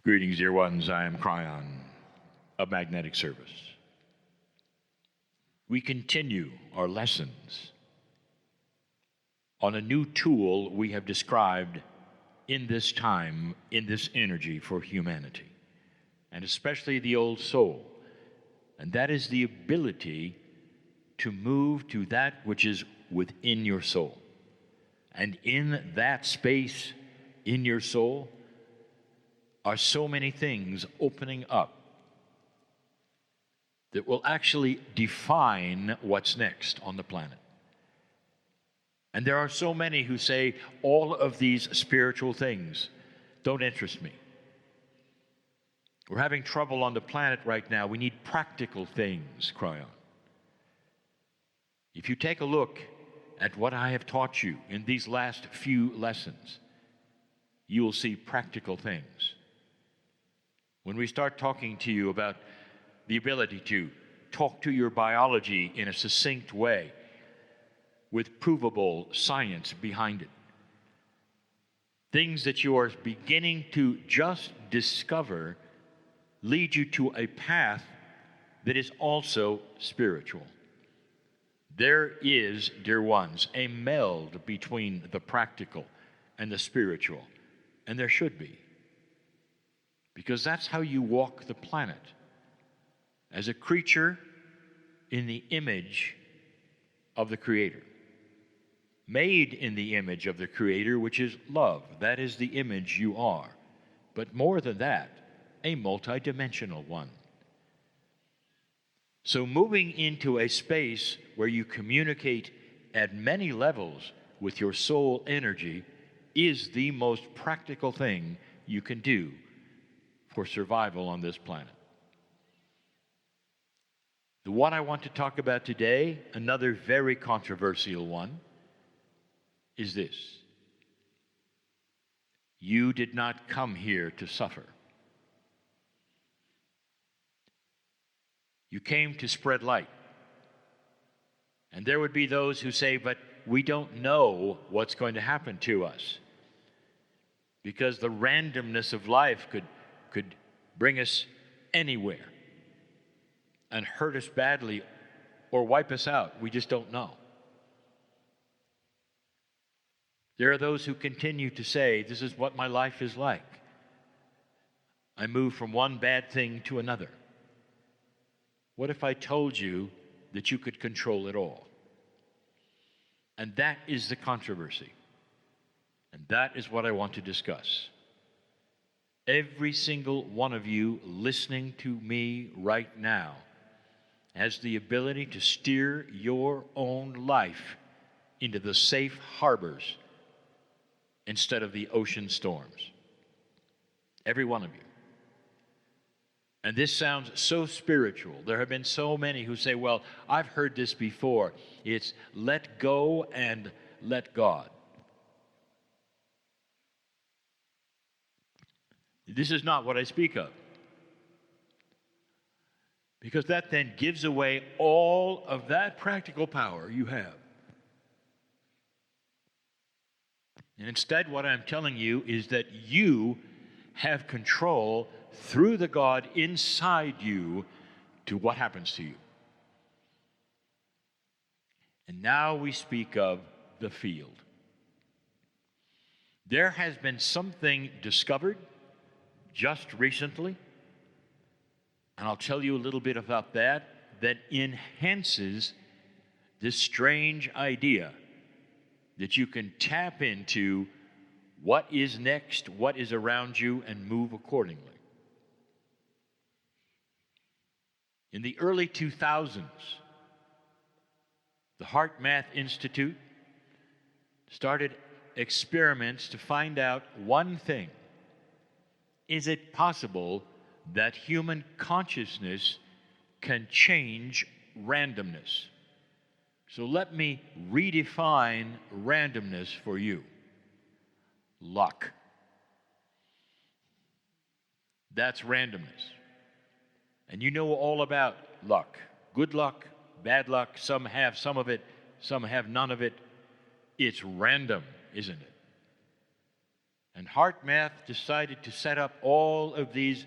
Greetings, dear ones. I am Kryon of Magnetic Service. We continue our lessons on a new tool we have described in this time, in this energy for humanity, and especially the old soul. And that is the ability to move to that which is within your soul. And in that space in your soul are so many things opening up that will actually define what's next on the planet. And there are so many who say, all of these spiritual things don't interest me. We're having trouble on the planet right now. We need practical things, Kryon. If you take a look at what I have taught you in these last few lessons, you will see practical things. When we start talking to you about the ability to talk to your biology in a succinct way with provable science behind it, things that you are beginning to just discover lead you to a path that is also spiritual. There is, dear ones, a meld between the practical and the spiritual, and there should be. Because that's how you walk the planet, as a creature in the image of the Creator. Made in the image of the Creator, which is love. That is the image you are. But more than that, a multidimensional one. So moving into a space where you communicate at many levels with your soul energy is the most practical thing you can do for survival on this planet. The one I want to talk about today, another very controversial one, is this. You did not come here to suffer. You came to spread light. And there would be those who say, but we don't know what's going to happen to us, because the randomness of life could bring us anywhere and hurt us badly or wipe us out. We just don't know. There are those who continue to say, this is what my life is like. I move from one bad thing to another. What if I told you that you could control it all? And that is the controversy. And that is what I want to discuss. Every single one of you listening to me right now has the ability to steer your own life into the safe harbors instead of the ocean storms. Every one of you. And this sounds so spiritual. There have been so many who say, well, I've heard this before. It's let go and let God. This is not what I speak of. Because that then gives away all of that practical power you have. And instead, what I'm telling you is that you have control through the God inside you to what happens to you. And now we speak of the field. There has been something discovered just recently, and I'll tell you a little bit about that enhances this strange idea that you can tap into what is next, what is around you, and move accordingly. In the early 2000s, the Heart Math Institute started experiments to find out one thing. Is it possible that human consciousness can change randomness? So let me redefine randomness for you. Luck. That's randomness. And you know all about luck. Good luck, bad luck. Some have some of it, some have none of it. It's random, isn't it? And HeartMath decided to set up all of these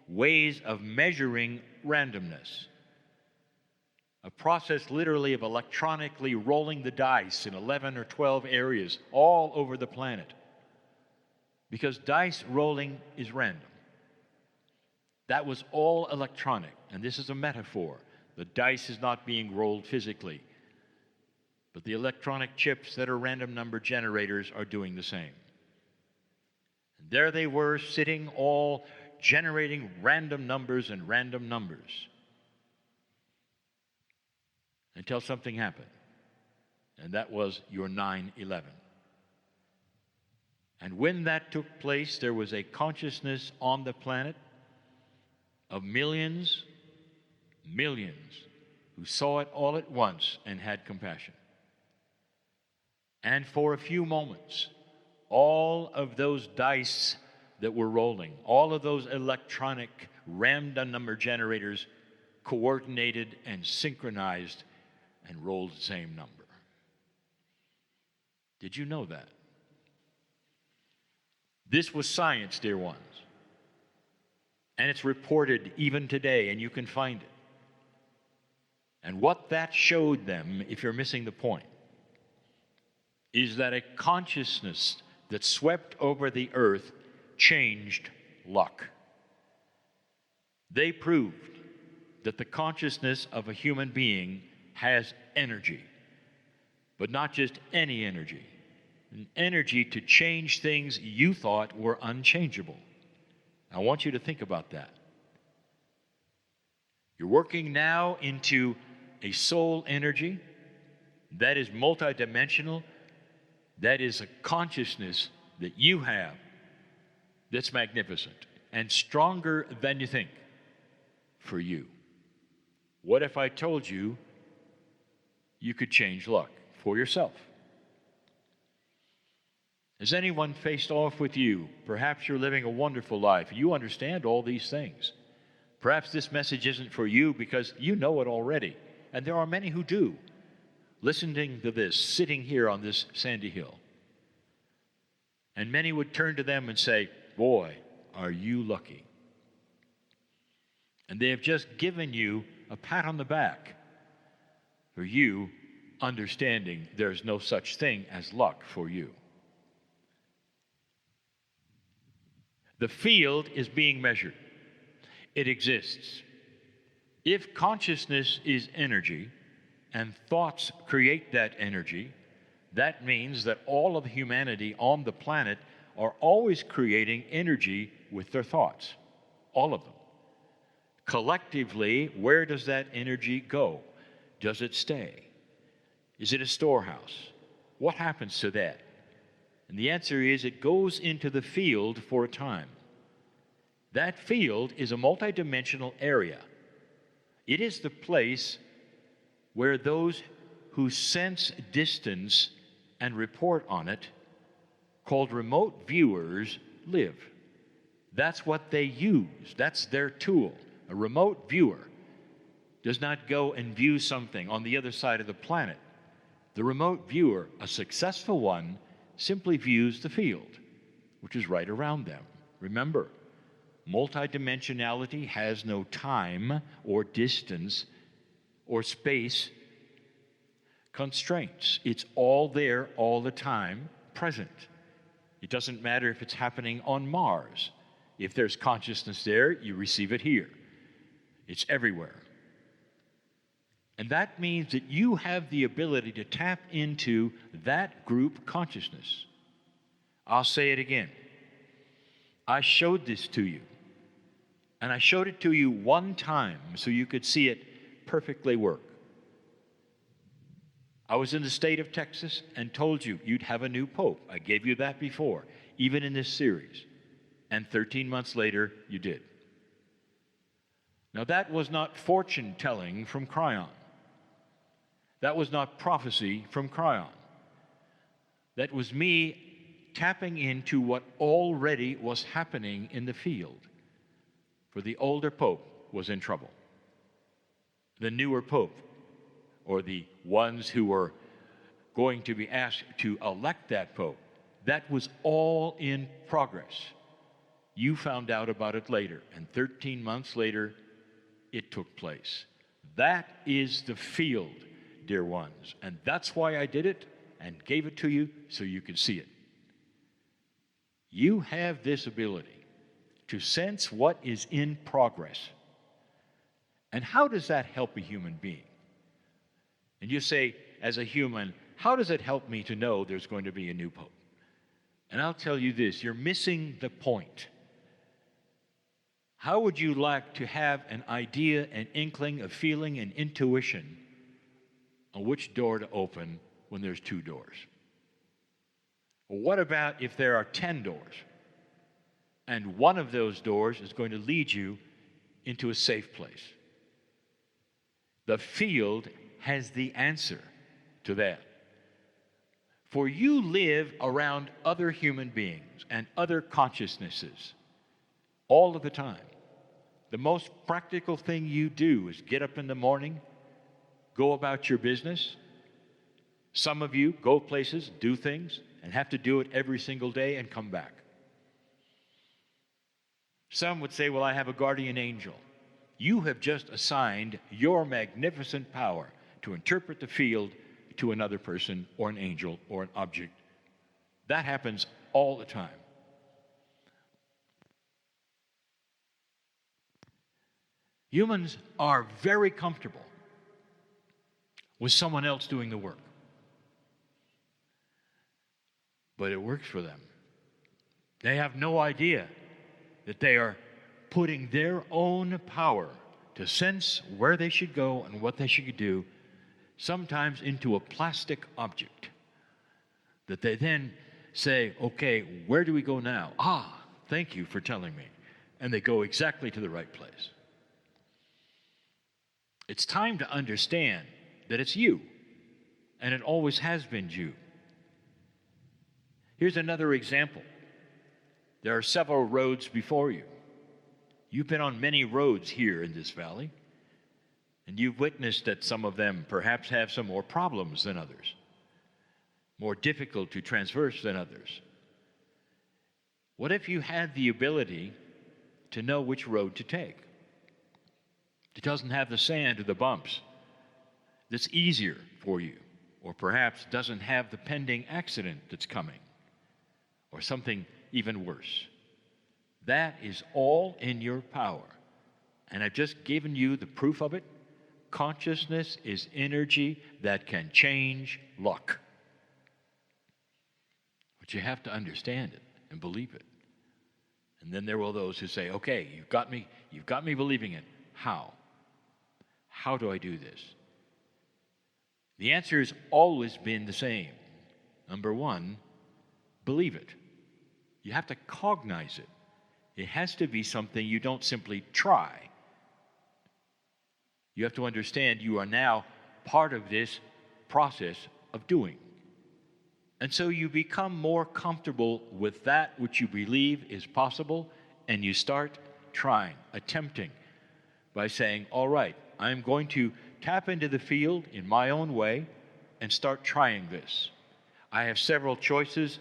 ways of measuring randomness. A process literally of electronically rolling the dice in 11 or 12 areas all over the planet. Because dice rolling is random. That was all electronic, and this is a metaphor. The dice is not being rolled physically, but the electronic chips that are random number generators are doing the same. And there they were, sitting all generating random numbers and random numbers. Until something happened, and that was your 9/11. And when that took place, there was a consciousness on the planet of millions who saw it all at once and had compassion. And for a few moments, all of those dice that were rolling, all of those electronic random number generators coordinated and synchronized and rolled the same number. Did you know that? This was science, dear ones. And it's reported even today, and you can find it. And what that showed them, if you're missing the point, is that a consciousness that swept over the earth changed luck. They proved that the consciousness of a human being has energy, but not just any energy, an energy to change things you thought were unchangeable. I want you to think about that. You're working now into a soul energy that is multidimensional, that is a consciousness that you have that's magnificent and stronger than you think for you. What if I told you you could change luck for yourself? Has anyone faced off with you? Perhaps you're living a wonderful life. You understand all these things. Perhaps this message isn't for you because you know it already. And there are many who do, listening to this, sitting here on this sandy hill. And many would turn to them and say, boy, are you lucky. And they have just given you a pat on the back for you understanding there's no such thing as luck for you. The field is being measured. It exists. If consciousness is energy and thoughts create that energy, that means that all of humanity on the planet are always creating energy with their thoughts. All of them. Collectively, where does that energy go? Does it stay? Is it a storehouse? What happens to that? And the answer is it goes into the field for a time. That field is a multidimensional area. It is the place where those who sense distance and report on it, called remote viewers, live. That's what they use. That's their tool. A remote viewer does not go and view something on the other side of the planet. The remote viewer, a successful one, simply views the field, which is right around them. Remember, multidimensionality has no time or distance or space constraints. It's all there all the time, present. It doesn't matter if it's happening on Mars. If there's consciousness there, you receive it here. It's everywhere. And that means that you have the ability to tap into that group consciousness. I'll say it again. I showed this to you. And I showed it to you one time so you could see it perfectly work. I was in the state of Texas and told you you'd have a new pope. I gave you that before, even in this series. And 13 months later, you did. Now that was not fortune-telling from Kryon. That was not prophecy from Kryon. That was me tapping into what already was happening in the field. For the older pope was in trouble. The newer pope, or the ones who were going to be asked to elect that pope, That was all in progress. You found out about it later, and 13 months later, it took place. That is the field, dear ones, and that's why I did it and gave it to you so you could see it. You have this ability to sense what is in progress. And how does that help a human being? And you say, as a human, how does it help me to know there's going to be a new pope? And I'll tell you this, you're missing the point. How would you like to have an idea, an inkling, a feeling, an intuition on which door to open when there's 2 doors? Well, what about if there are 10 doors, and one of those doors is going to lead you into a safe place? The field has the answer to that. For you live around other human beings and other consciousnesses all of the time. The most practical thing you do is get up in the morning, go about your business. Some of you go places, do things, and have to do it every single day and come back. Some would say, well, I have a guardian angel. You have just assigned your magnificent power to interpret the field to another person or an angel or an object. That happens all the time. Humans are very comfortable with someone else doing the work. But it works for them. They have no idea that they are putting their own power to sense where they should go and what they should do, sometimes into a plastic object, that they then say, okay, where do we go now? Ah, thank you for telling me. And they go exactly to the right place. It's time to understand that it's you, and it always has been you. Here's another example. There are several roads before you. You've been on many roads here in this valley, and you've witnessed that some of them perhaps have some more problems than others, more difficult to traverse than others. What if you had the ability to know which road to take? It doesn't have the sand or the bumps. That's easier for you, or perhaps doesn't have the pending accident that's coming, or something even worse. That is all in your power. And I've just given you the proof of it. Consciousness is energy that can change luck. But you have to understand it and believe it. And then there will those who say, okay, you've got me believing it. How? How do I do this? The answer has always been the same. Number one, believe it. You have to cognize it. It has to be something you don't simply try. You have to understand you are now part of this process of doing. And so you become more comfortable with that which you believe is possible, and you start trying, attempting, by saying, all right, I'm going to tap into the field in my own way and start trying this. I have several choices.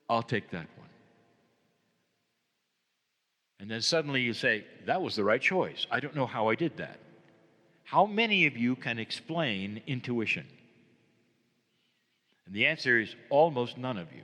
I'll take that one. And then suddenly you say, that was the right choice. I don't know how I did that. How many of you can explain intuition? And the answer is almost none of you.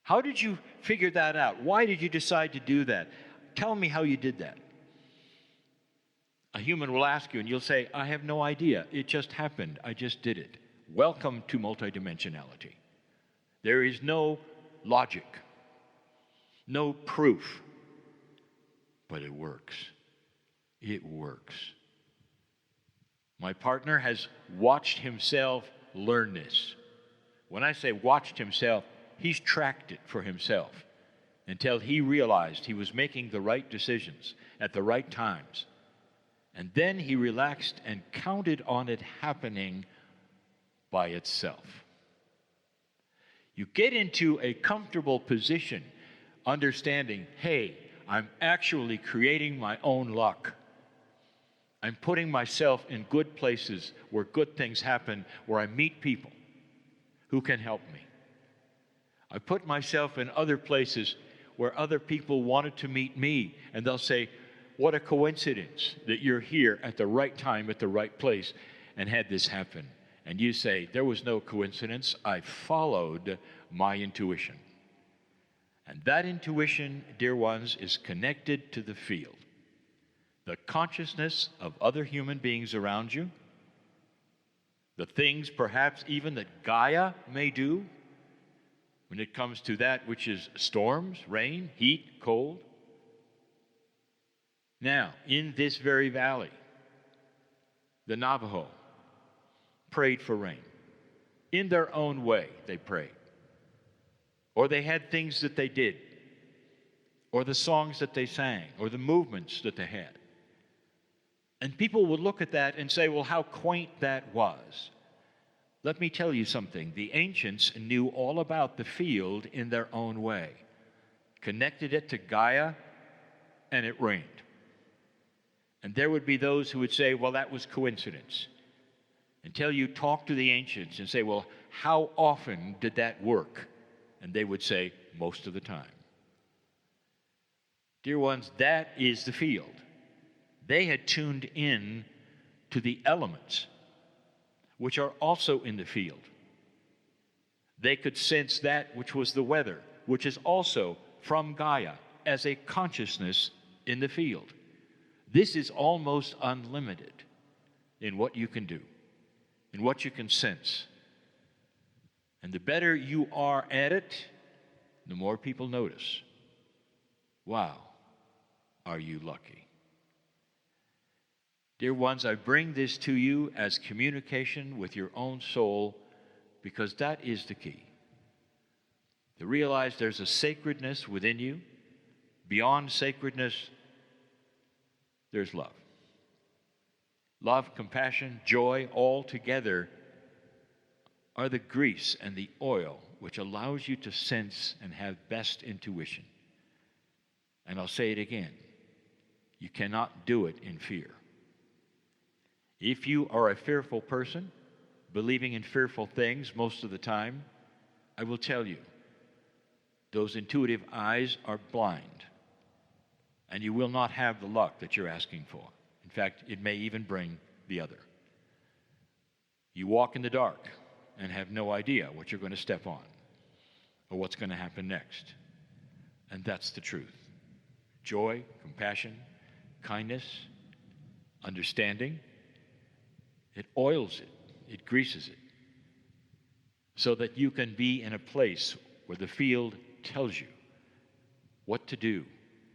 How did you figure that out? Why did you decide to do that? Tell me how you did that. A human will ask you and you'll say, I have no idea. It just happened. I just did it. Welcome to multidimensionality. There is no logic, no proof, but it works. It works. My partner has watched himself learn this. When I say watched himself, he's tracked it for himself until he realized he was making the right decisions at the right times. And then he relaxed and counted on it happening by itself. You get into a comfortable position understanding, hey, I'm actually creating my own luck. I'm putting myself in good places where good things happen, where I meet people who can help me. I put myself in other places where other people wanted to meet me, and they'll say, what a coincidence that you're here at the right time, at the right place, and had this happen. And you say, there was no coincidence. I followed my intuition. And that intuition, dear ones, is connected to the field. The consciousness of other human beings around you, the things perhaps even that Gaia may do when it comes to that which is storms, rain, heat, cold. Now, in this very valley, the Navajo prayed for rain. In their own way, they prayed. Or they had things that they did, or the songs that they sang, or the movements that they had. And people would look at that and say, well, how quaint that was. Let me tell you something. The ancients knew all about the field in their own way, connected it to Gaia, and it rained. And there would be those who would say, well, that was coincidence. Until you talk to the ancients and say, well, how often did that work? And they would say, most of the time. Dear ones, that is the field. They had tuned in to the elements, which are also in the field. They could sense that which was the weather, which is also from Gaia, as a consciousness in the field. This is almost unlimited in what you can do, in what you can sense. And the better you are at it, the more people notice. Wow, are you lucky? Dear ones, I bring this to you as communication with your own soul because that is the key. To realize there's a sacredness within you. Beyond sacredness, there's love. Love, compassion, joy, all together are the grease and the oil which allows you to sense and have best intuition. And I'll say it again. You cannot do it in fear. If you are a fearful person, believing in fearful things most of the time, I will tell you, those intuitive eyes are blind, and you will not have the luck that you're asking for. In fact, it may even bring the other. You walk in the dark and have no idea what you're going to step on or what's going to happen next. And that's the truth. Joy, compassion, kindness, understanding, it oils it, it greases it, so that you can be in a place where the field tells you what to do,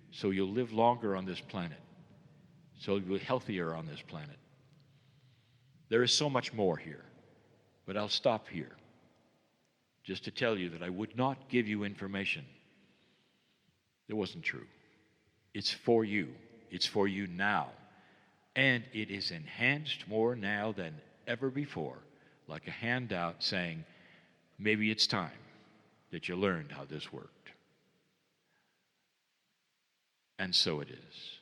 so you'll live longer on this planet, so you'll be healthier on this planet. There is so much more here, but I'll stop here just to tell you that I would not give you information that wasn't true. It's for you. It's for you now. And it is enhanced more now than ever before, like a handout saying, maybe it's time that you learned how this worked. And so it is.